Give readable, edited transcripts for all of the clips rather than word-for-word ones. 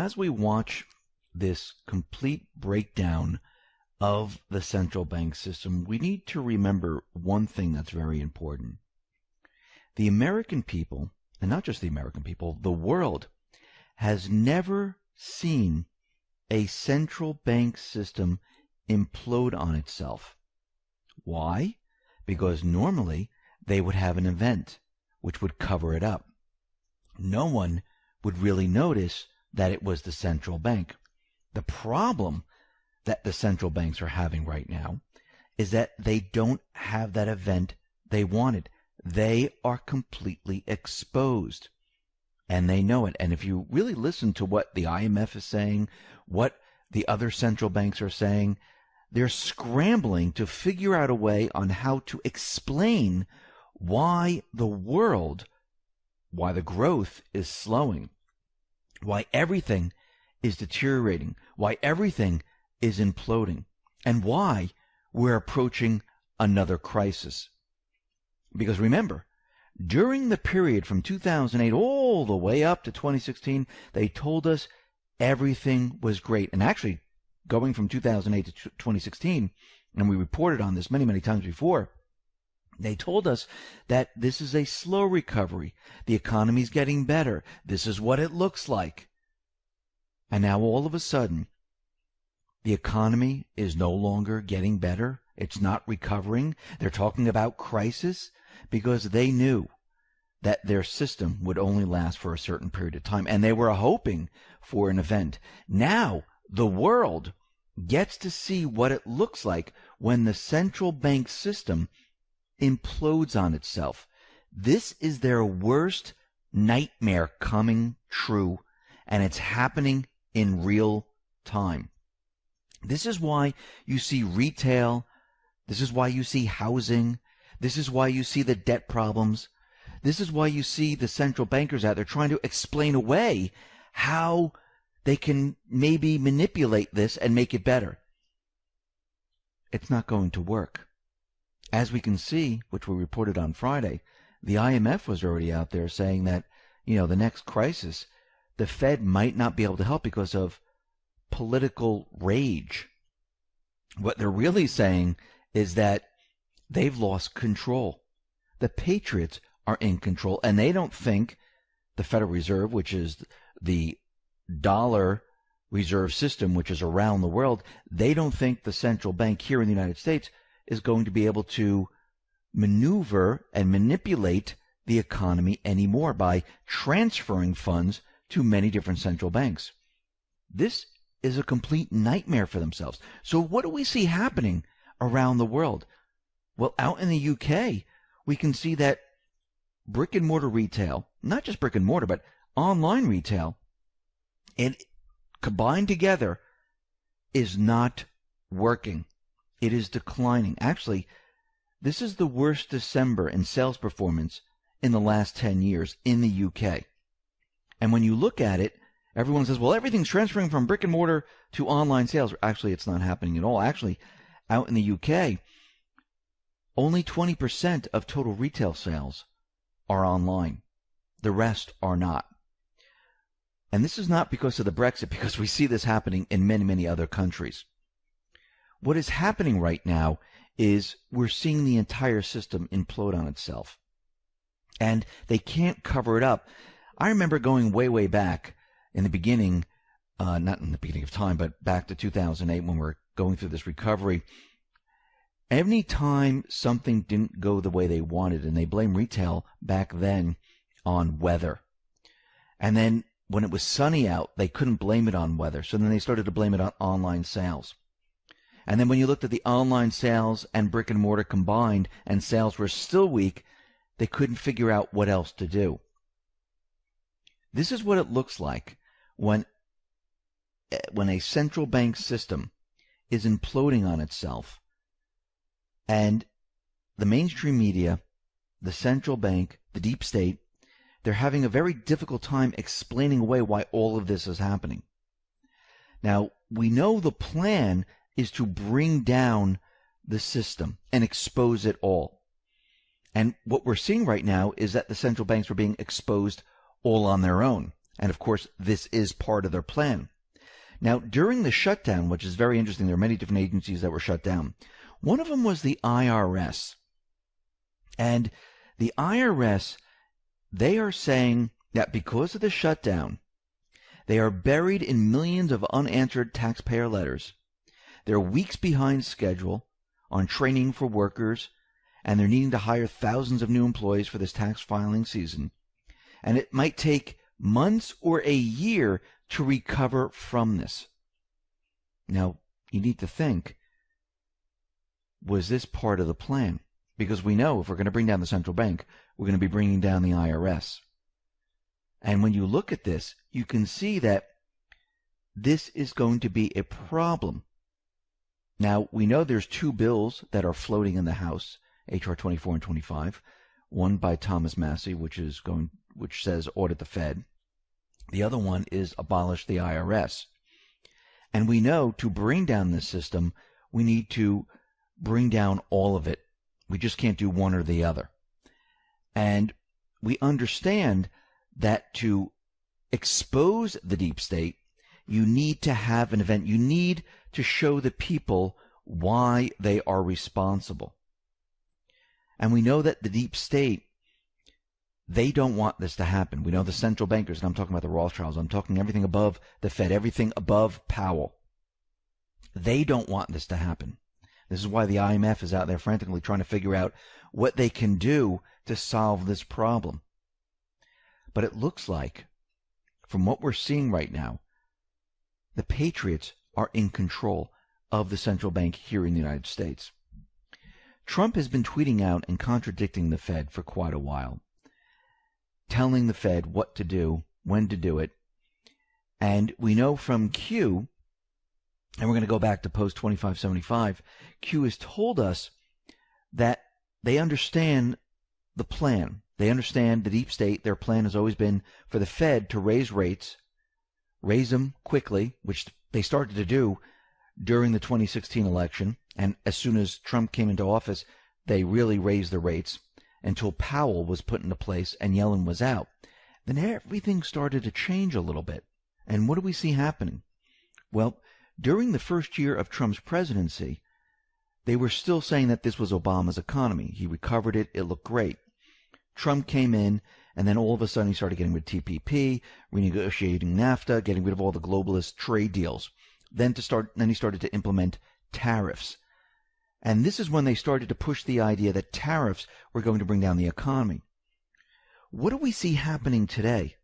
as we watch this complete breakdown of the central bank system, we need to remember one thing that's very important. The American people, and not just the American people, the world has never seen a central bank system implode on itself. Why? Because normally they would have an event which would cover it up. No one would really notice that it was the central bank. The problem that the central banks are having right now is that they don't have that event they wanted. They are completely exposed, and they know it. And if you really listen to what the IMF is saying, what the other central banks are saying, they're scrambling to figure out a way on how to explain why the world, why the growth is slowing, why everything is deteriorating, why everything is imploding, and why we're approaching another crisis. Because remember, during the period from 2008 all the way up to 2016, they told us everything was great. And actually, going from 2008 to 2016, and we reported on this many, many times before, they told us that this is a slow recovery. The economy's getting better. This is what it looks like. And now all of a sudden, the economy is no longer getting better. It's not recovering. They're talking about crisis because they knew that their system would only last for a certain period of time, and they were hoping for an event. Now, the world gets to see what it looks like when the central bank system implodes on itself. This is their worst nightmare coming true, and it's happening in real time. This is why you see retail. This is why you see housing. This is why you see the debt problems. This is why you see the central bankers out there trying to explain away how they can maybe manipulate this and make it better. It's not going to work. As we can see, which we reported on Friday, the IMF was already out there saying that, the next crisis, the Fed might not be able to help because of political rage. What they're really saying is that they've lost control. The patriots are in control, and they don't think the Federal Reserve, which is the dollar reserve system, which is around the world, they don't think the central bank here in the United States is going to be able to maneuver and manipulate the economy anymore by transferring funds to many different central banks. This is a complete nightmare for themselves. So what do we see happening around the world? Well, out in the UK, we can see that brick and mortar retail, not just brick and mortar, but online retail, and combined together is not working. It is declining. Actually, this is the worst December in sales performance in the last 10 years in the UK. And when you look at it, everyone says, well, everything's transferring from brick and mortar to online sales. Actually, it's not happening at all. Actually, out in the UK, only 20% of total retail sales are online. The rest are not. And this is not because of the Brexit, because we see this happening in many, many other countries. What is happening right now is we're seeing the entire system implode on itself. And they can't cover it up. I remember going way, way back in the beginning, not in the beginning of time, but back to 2008 when we were going through this recovery. Any time something didn't go the way they wanted, and they blame retail back then on weather. And then when it was sunny out, they couldn't blame it on weather. So then they started to blame it on online sales. And then when you looked at the online sales and brick and mortar combined and sales were still weak, they couldn't figure out what else to do. This is what it looks like when a central bank system is imploding on itself. And the mainstream media, the central bank, the deep state, they're having a very difficult time explaining away why all of this is happening. Now, we know the plan is to bring down the system and expose it all. And what we're seeing right now is that the central banks are being exposed all on their own. And of course, this is part of their plan. Now, during the shutdown, which is very interesting, there are many different agencies that were shut down. One of them was the IRS. And the IRS, they are saying that because of the shutdown, they are buried in millions of unanswered taxpayer letters. They're weeks behind schedule on training for workers, and they're needing to hire thousands of new employees for this tax filing season. And it might take months or a year to recover from this. Now, you need to think, was this part of the plan? Because we know if we're going to bring down the central bank, we're going to be bringing down the IRS. And when you look at this, you can see that this is going to be a problem. Now, we know there's two bills that are floating in the House, H.R. 24 and 25. One by Thomas Massie, which says audit the Fed. The other one is abolish the IRS. And we know to bring down this system, we need to bring down all of it. We just can't do one or the other. And we understand that to expose the deep state, you need to have an event. You need to show the people why they are responsible. And we know that the deep state, they don't want this to happen. We know the central bankers, and I'm talking about the Rothschilds, I'm talking everything above the Fed, everything above Powell. They don't want this to happen. This is why the IMF is out there frantically trying to figure out what they can do to solve this problem. But it looks like, from what we're seeing right now, the patriots are in control of the central bank here in the United States. Trump has been tweeting out and contradicting the Fed for quite a while, telling the Fed what to do, when to do it. And we know from Q, and we're going to go back to post 2575, Q has told us that they understand the plan. They understand the deep state. Their plan has always been for the Fed to raise rates, raise them quickly, which they started to do during the 2016 election. And as soon as Trump came into office, they really raised the rates until Powell was put into place and Yellen was out. Then everything started to change a little bit. And what do we see happening? Well, during the first year of Trump's presidency, they were still saying that this was Obama's economy. He recovered it. It looked great. Trump came in, and then all of a sudden he started getting rid of TPP, renegotiating NAFTA, getting rid of all the globalist trade deals. Then he started to implement tariffs. And this is when they started to push the idea that tariffs were going to bring down the economy. What do we see happening today?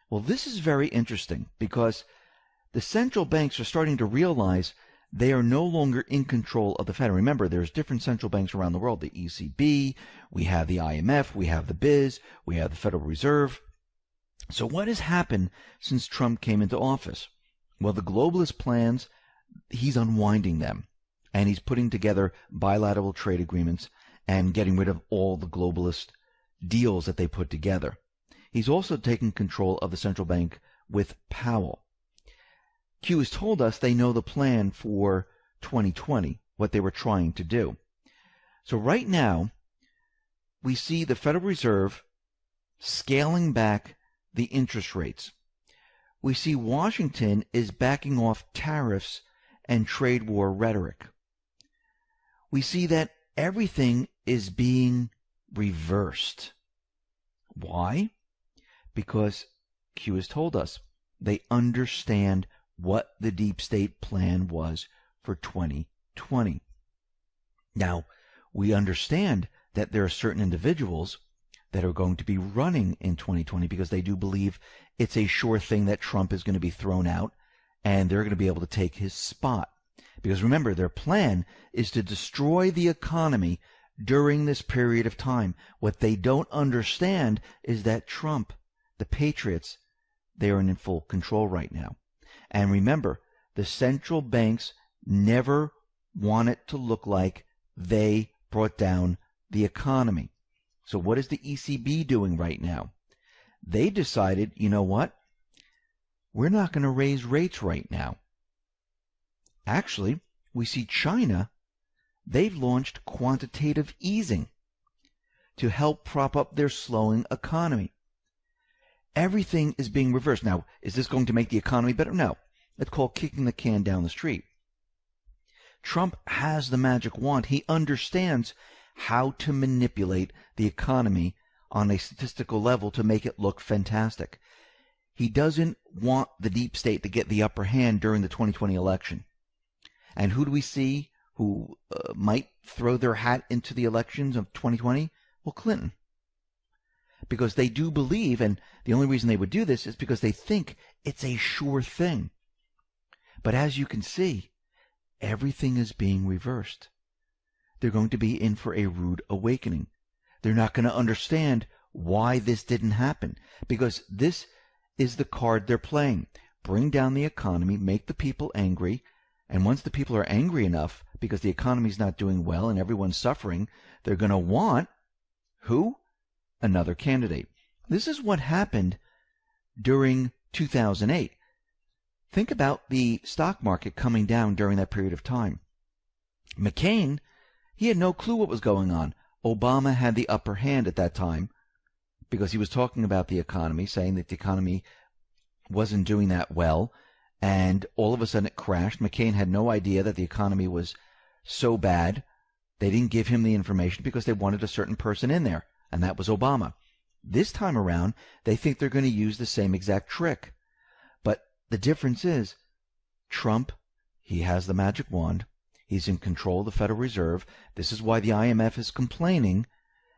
Well, this is very interesting because the central banks are starting to realize they are no longer in control of the Fed. And remember, there's different central banks around the world. The ECB, we have the IMF, we have the BIS, we have the Federal Reserve. So what has happened since Trump came into office? Well, the globalist plans, he's unwinding them. And he's putting together bilateral trade agreements and getting rid of all the globalist deals that they put together. He's also taking control of the central bank with Powell. Q has told us they know the plan for 2020, what they were trying to do. So right now, we see the Federal Reserve scaling back the interest rates. We see Washington is backing off tariffs and trade war rhetoric. We see that everything is being reversed. Why? Because Q has told us they understand what the deep state plan was for 2020. Now, we understand that there are certain individuals that are going to be running in 2020 because they do believe it's a sure thing that Trump is going to be thrown out and they're going to be able to take his spot. Because remember, their plan is to destroy the economy during this period of time. What they don't understand is that Trump, the patriots, they are in full control right now. And remember, the central banks never want it to look like they brought down the economy. So what is the ECB doing right now? They decided, you know what? We're not going to raise rates right now. Actually, we see China, they've launched quantitative easing to help prop up their slowing economy. Everything is being reversed. Now, is this going to make the economy better? No. It's called kicking the can down the street. Trump has the magic wand. He understands how to manipulate the economy on a statistical level to make it look fantastic. He doesn't want the deep state to get the upper hand during the 2020 election. And who do we see who might throw their hat into the elections of 2020? Well, Clinton. Because they do believe, and the only reason they would do this is because they think it's a sure thing. But as you can see, everything is being reversed. They're going to be in for a rude awakening. They're not going to understand why this didn't happen, because this is the card they're playing. Bring down the economy, make the people angry, and once the people are angry enough because the economy's not doing well and everyone's suffering, they're going to want who? Another candidate. This is what happened during 2008. Think about the stock market coming down during that period of time. McCain, he had no clue what was going on. Obama had the upper hand at that time because he was talking about the economy, saying that the economy wasn't doing that well, and all of a sudden it crashed. McCain had no idea that the economy was so bad. They didn't give him the information because they wanted a certain person in there, and that was Obama. This time around, they think they're going to use the same exact trick. But the difference is, Trump, he has the magic wand. He's in control of the Federal Reserve. This is why the IMF is complaining.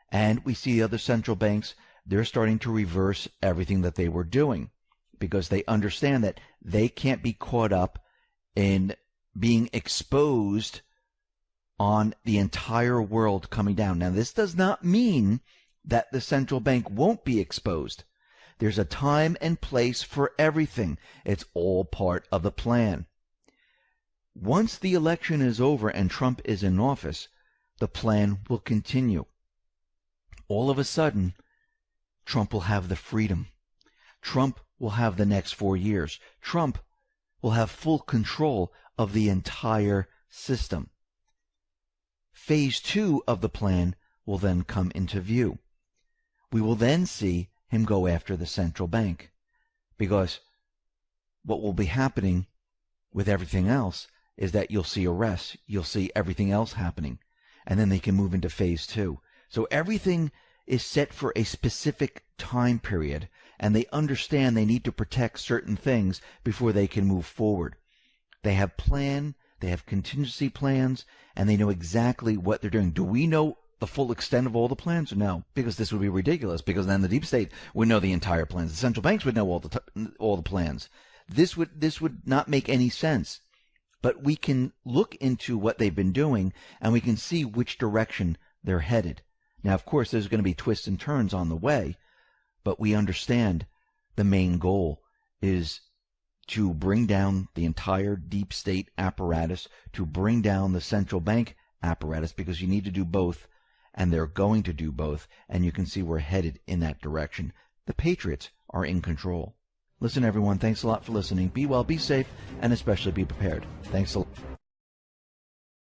And we see other central banks, they're starting to reverse everything that they were doing because they understand that they can't be caught up in being exposed on the entire world coming down. Now, this does not mean that the central bank won't be exposed. There's a time and place for everything. It's all part of the plan. Once the election is over and Trump is in office, the plan will continue. All of a sudden, Trump will have the freedom. Trump will have the next 4 years. Trump will have full control of the entire system. Phase 2 of the plan will then come into view. We will then see him go after the central bank, because what will be happening with everything else is that you'll see arrests, you'll see everything else happening, and then they can move into phase 2. So everything is set for a specific time period, and they understand they need to protect certain things before they can move forward. They have they have contingency plans, and they know exactly what they're doing. Do we know the full extent of all the plans? No, because this would be ridiculous, because then the deep state would know the entire plans. The central banks would know all the plans. This would not make any sense. But we can look into what they've been doing, and we can see which direction they're headed. Now, of course, there's going to be twists and turns on the way, but we understand the main goal is to bring down the entire deep state apparatus, to bring down the central bank apparatus, because you need to do both, and they're going to do both, and you can see we're headed in that direction. The Patriots are in control. Listen, everyone, thanks a lot for listening. Be well, be safe, and especially be prepared. Thanks a lot.